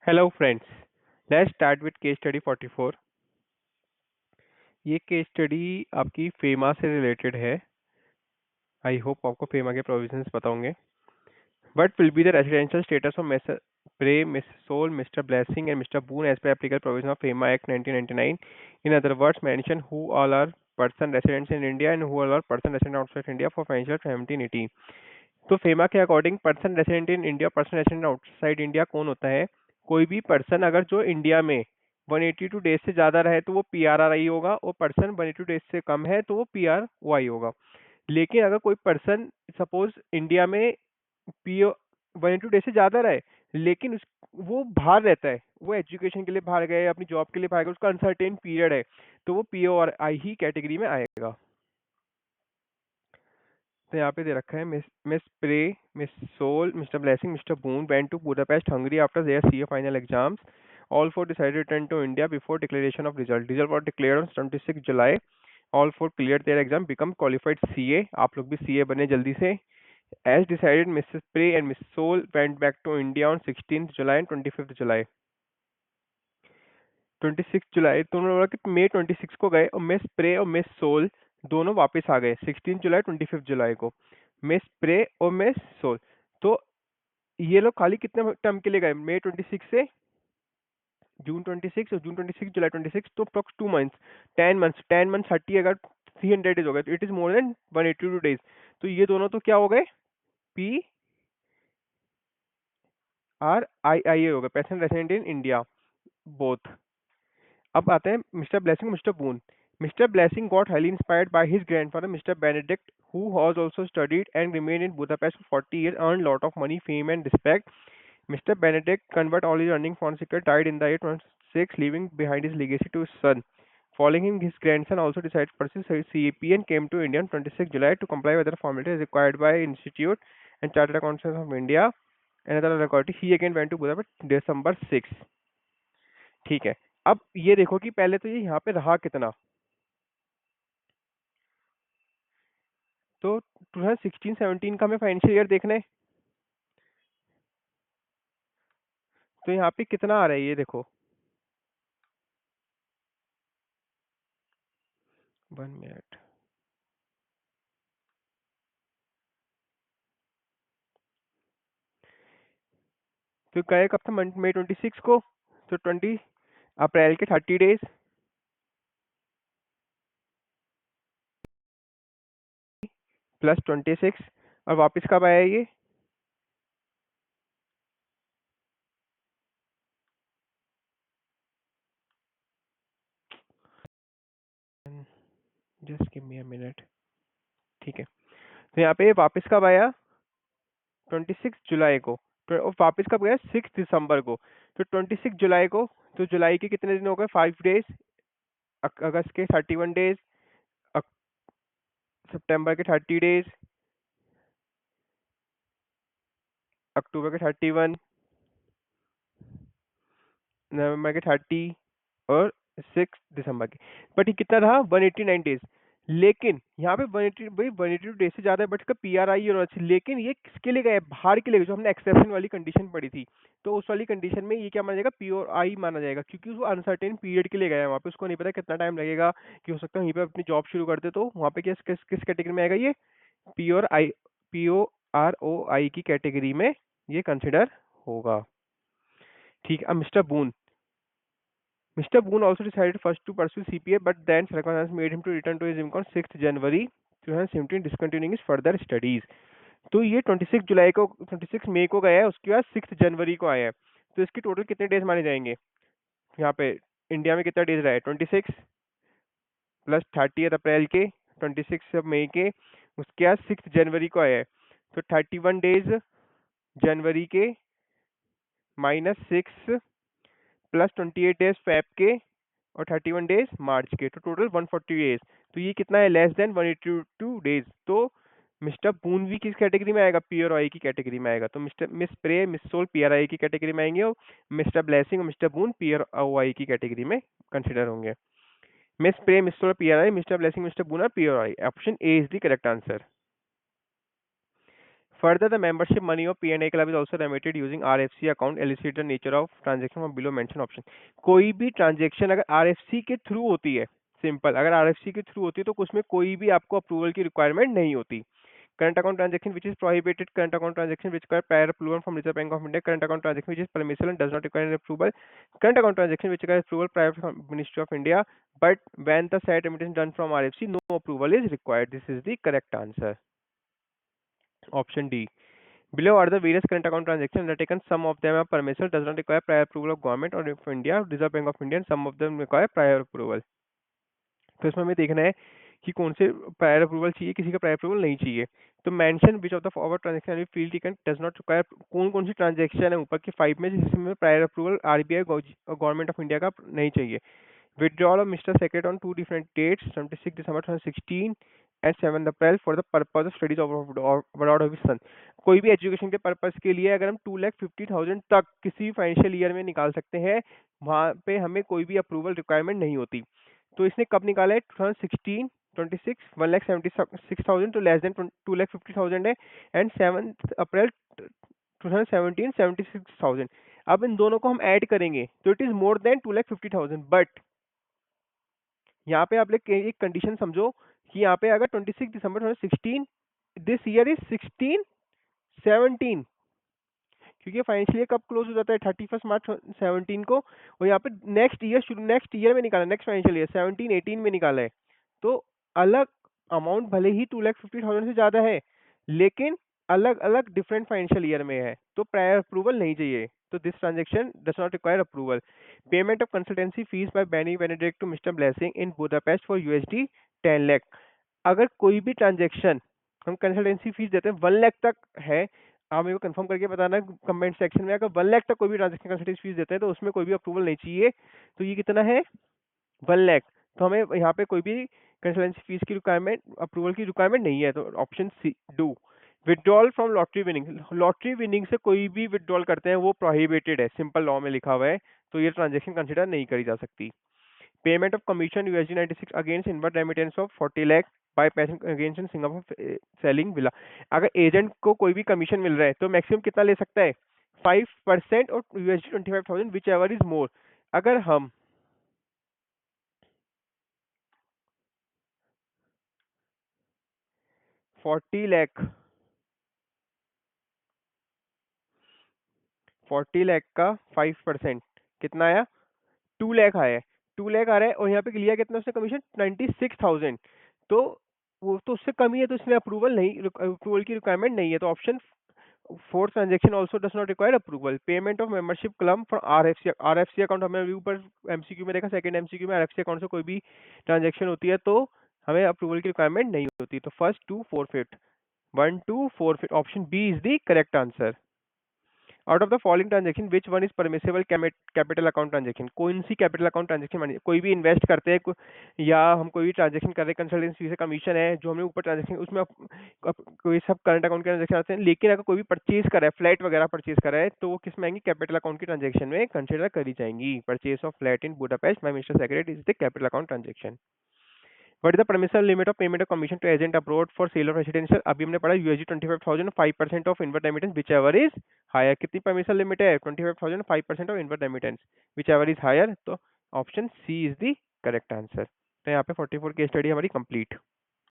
Hello friends, let's start with case study 44। ये case study आपकी FEMA से related है। आई होप आपको फेमा के प्रोविजंस पता होंगे। What will be the residential status of Mr. Prey, Miss Soul, Mr. Blessing and Mr. Boone as per applicable provision of FEMA Act 1999? In other words, mention who all are person residents in India and who all are person resident outside India for financial 1780। तो FEMA के according person resident in India, person resident outside India कौन होता है? कोई भी person अगर जो India में 182 डेज से ज़्यादा रहे तो वो PRRI होगा, और पर्सन 182 डेज से कम है तो वो PRY होगा। लेकिन अगर कोई पर्सन सपोज इंडिया में PO 182 डेज से ज़्यादा रहे, लेकिन वो बाहर रहता है, वो एजुकेशन के लिए बाहर गए, अपनी जॉब के लिए बाहर गए, उसका अनसर्टेन पीरियड है, तो वो PORI ही कैटेगरी में आएगा। तो यहाँ पे दे रखा है Miss Pray, Miss Soul, Mr Blessing, mister Boon went to Budapest Hungary after their CA final exams. All four decided to return to India before declaration of result. Result was declared on 26 July. All four cleared their exam, become qualified CA. आप लोग भी CA बने जल्दी से। As decided, Mrs. Prey and Miss Soul went back to India on 16th July and 25th July. 26 जुलाई दोनों बोला कि मई 26 को गए, और मिस प्रे और मिस सोल दोनों वापस आ गए 16 जुलाई 25 जुलाई को। मिस प्रे और मिस सोल, तो ये लोग खाली कितने टर्म के लिए गए? मई 26 से जून 26 और जून 26 जुलाई 26, तो अप्रॉक्स 2 मंथ्स, 10 मंथ्स, 10 मंथ्स 30 अगर 300 डेज हो गए तो it is more than 182 days. तो ये दोनों तो क्या हो गए? PRIIA हो गए, person resident in India both. अब आते हैं mister Blessing, mister Boon. Mister Blessing got highly inspired by his grandfather, Mr. Benedict, who has also studied and remained in Budapest for 40 years, earned lot of money, fame, and respect. Mr. Benedict converted all his earnings from secret, died in the year 2006, leaving behind his legacy to his son. Following him, his grandson also decided to pursue his CAP and came to India on 26 July to comply with the formalities required by Institute and Chartered Accountants of India and other authorities. He again went to Budapest December 6। ठीक है, अब ये देखो कि पहले तो ये यहाँ पे रहा कितना। तो 2016-17 का हमें फाइनेंशियल ईयर देखना है, तो यहाँ पे कितना आ रहा है ये देखो। 1 मिनट। तो गए कब था? मई 26 को, तो 20 अप्रैल के 30 डेज प्लस 26, और वापस कब आया ये? Just give me a minute. ठीक है, तो यहाँ पे वापस कब आया? 26 जुलाई को। तो और वापस कब गया? 6 दिसंबर को। तो 26 जुलाई को, तो जुलाई के कितने दिन हो गए? 5 डेज। अगस्त के 31 डेज, सितंबर के 30 डेज, अक्टूबर के 31, नवंबर के 30, और 6 दिसंबर के। बट ये कितना रहा? 189 डेज। लेकिन यहाँ पे 180, भाई 182 डेज से ज्यादा है, बट इसका PRI होना चाहिए। लेकिन ये किसके लिए गए? बाहर के लिए गए, जो हमने एक्सेप्शन वाली कंडीशन पढ़ी थी। तो उस वाली कंडीशन में ये क्या माना जाएगा? PRI माना जाएगा, क्योंकि वो अनसर्टेन पीरियड के लिए गया है वहाँ पे, उसको नहीं पता कितना टाइम लगेगा, कि हो सकता है वहीं पे अपनी जॉब शुरू कर दे। तो वहाँ पे किस कैटेगरी में आएगा ये? POROI की कैटेगरी में ये कंसिडर होगा। ठीक है, अब mister boon. Mr. Boone also decided first to pursue CPA, but then circumstances made him to return to his income 6th January 2017, discontinuing his further studies. तो ये 26 जुलाई को, 26 मई को गया है, उसके बाद 6 जनवरी को आया है। तो इसके टोटल कितने डेज माने जाएंगे? यहाँ पे इंडिया में कितना डेज रहा है? 26 प्लस 30 अप्रैल के, 26 मई के, उसके बाद 6 जनवरी को आया है। तो 31 डेज जनवरी के, -6 प्लस 28 डेज फेब के, और 31 डेज मार्च के, तो टोटल 140 डेज। तो ये कितना है? Less than 182 days. तो मिस्टर बून भी किस कैटेगरी में आएगा? PRI की कैटेगरी में आएगा। तो Miss Pray, Miss Soul PRI की कैटेगरी में आएंगे, और मिस्टर ब्लेसिंग और मिस्टर बून PRI की कैटेगरी में कंसिडर होंगे। Miss Pray, Miss Soul PRI, Mr Blessing, mister Boon PRI। Option A is the correct answer. Further, the membership money of P&A club is also remitted using RFC account. Elicit the nature of transaction from below mentioned option. कोई भी transaction अगर RFC के through होती है, simple, अगर RFC के through होती है तो उसमें कोई भी आपको अप्रूवल की रिक्वायरमेंट नहीं होती. Current account transaction which is prohibited, current account transaction which require prior approval from Reserve Bank of India, current account transaction which is permissible and does not require any approval, current account transaction which requires approval prior from Ministry of India, but when the said remittance done from RFC, no approval is required. This is the correct answer. Option D. Below are the various current account transactions undertaken. Some of them are permissible, does not require prior approval of government or of India, Reserve Bank of India, and some of them require prior approval. तो इसमें हमें देखना है कि कौन से prior approval चाहिए, किसी का प्रायर अप्रूवल नहीं चाहिए. तो mention which of the forward transaction field ticket does not require. कौन कौन सी ट्रांजैक्शन है ऊपर के 5 में जिसमें प्रायर अप्रूवल आरबीआई और गवर्नमेंट ऑफ इंडिया का नहीं चाहिए. Withdrawal of Mr. Secretary on two different dates, 26 December 2016 and 7 April for the purpose of studies of abroad of his son. कोई भी एजुकेशन के पर्पस के लिए अगर हम 2,50,000 तक किसी फाइनेंशियल ईयर में निकाल सकते हैं, वहाँ पे हमें कोई भी अप्रूवल रिक्वायरमेंट नहीं होती. तो इसने कब निकाला है? 2016, 26, 1,76,000 तो लेस देन 2,50,000 है, एंड 7 अप्रैल 2017 76,000. अब इन दोनों को हम ऐड करेंगे तो it is more than 2,50,000. But यहाँ पे आप लोग एक कंडीशन समझो कि यहाँ पे अगर 26 दिसंबर 2016, दिस ईयर इज 16 17, क्योंकि फाइनेंशियल ईयर कब क्लोज हो जाता है? 31 मार्च 17 को. और यहाँ पे नेक्स्ट ईयर में निकाला, नेक्स्ट फाइनेंशियल ईयर 17 18 में निकाला है. तो अलग अमाउंट भले ही 2,50,000 से ज्यादा है, लेकिन अलग अलग डिफरेंट फाइनेंशियल ईयर में है, तो प्रायर अप्रूवल नहीं चाहिए. तो this transaction does not require approval. Payment of consultancy fees by Benny Benedict to Mr Blessing in Budapest for USD 10 lakh. अगर कोई भी ट्रांजेक्शन हम कंसल्टेंसी फीस देते हैं 1 लाख तक है, आप मेरे को कंफर्म करके बताना कमेंट सेक्शन में. अगर 1 लाख तक कोई भी ट्रांजेक्शन कंसल्टेंसी फीस देते हैं तो उसमें कोई भी अप्रूवल नहीं चाहिए. तो ये कितना है? 1 लाख. तो हमें यहाँ पे कोई भी कंसल्टेंसी फीस की रिक्वायरमेंट, अप्रूवल की रिक्वायरमेंट नहीं है. तो option C do. Withdrawal from lottery winning. Lottery winning से कोई भी विड्रॉल करते हैं वो प्रोहिबिटेड है, सिंपल लॉ में लिखा हुआ है. तो ये ट्रांजेक्शन कंसिडर नहीं करी जा सकती. Payment of commission USD 96 against inward remittance of 40 lakh by passing against in Singapore selling villa. अगर एजेंट को कोई भी कमीशन मिल रहा है तो मैक्सिमम कितना ले सकता है? 5% और USD 25,000 which ever is more. अगर हम 40 लाख 40 लाख का 5% कितना आया? 2 लाख आया है. 2 लाख आ रहा है और यहाँ पे लिया कितना उसने कमीशन? 96,000. तो वो तो उससे कम ही है, तो इसमें अप्रूवल की रिक्वायरमेंट नहीं है. तो option fourth transaction also does not require approval. Payment of membership club for RFC account. हमें अभी ऊपर MCQ में देखा, सेकंड MCQ में RFC अकाउंट से कोई भी ट्रांजेक्शन होती है तो हमें अप्रूवल की रिक्वायरमेंट नहीं होती. तो first 2 4 5 1 2 4 5 option B is the correct answer. Out of the following transaction which one is permissible capital account transaction. कौन सी कैपिटल अकाउंट ट्रांजेक्शन? कोई भी इन्वेस्ट करते हैं या हम कोई भी ट्रांजेक्शन कर रहे हैं, कंसल्टेंसी से कमीशन है जो हमने ऊपर ट्रांजेक्शन, उसमें कोई सब करंट अकाउंट के ट्रांजेक्शन आते हैं. लेकिन अगर कोई भी परचेज कर रहा है, फ्लैट वगैरह परचेज कर रहा है, तो वो किस में आएंगी? कैपिटल अकाउंट की ट्रांजेक्शन में कंसिडर करी जाएंगी. Purchase of flat in Budapest by mister secretary is the capital account transaction. What is the permissible limit of payment of commission to agent abroad for sale of residential? अभी हमने पढ़ा USD 25,000, 5% of inward remittance whichever is higher. कितनी permissible limit है? 25,000, 5% of inward remittance whichever is higher. तो option C is the correct answer. तो यहाँ पे 44 case study हमारी कंप्लीट.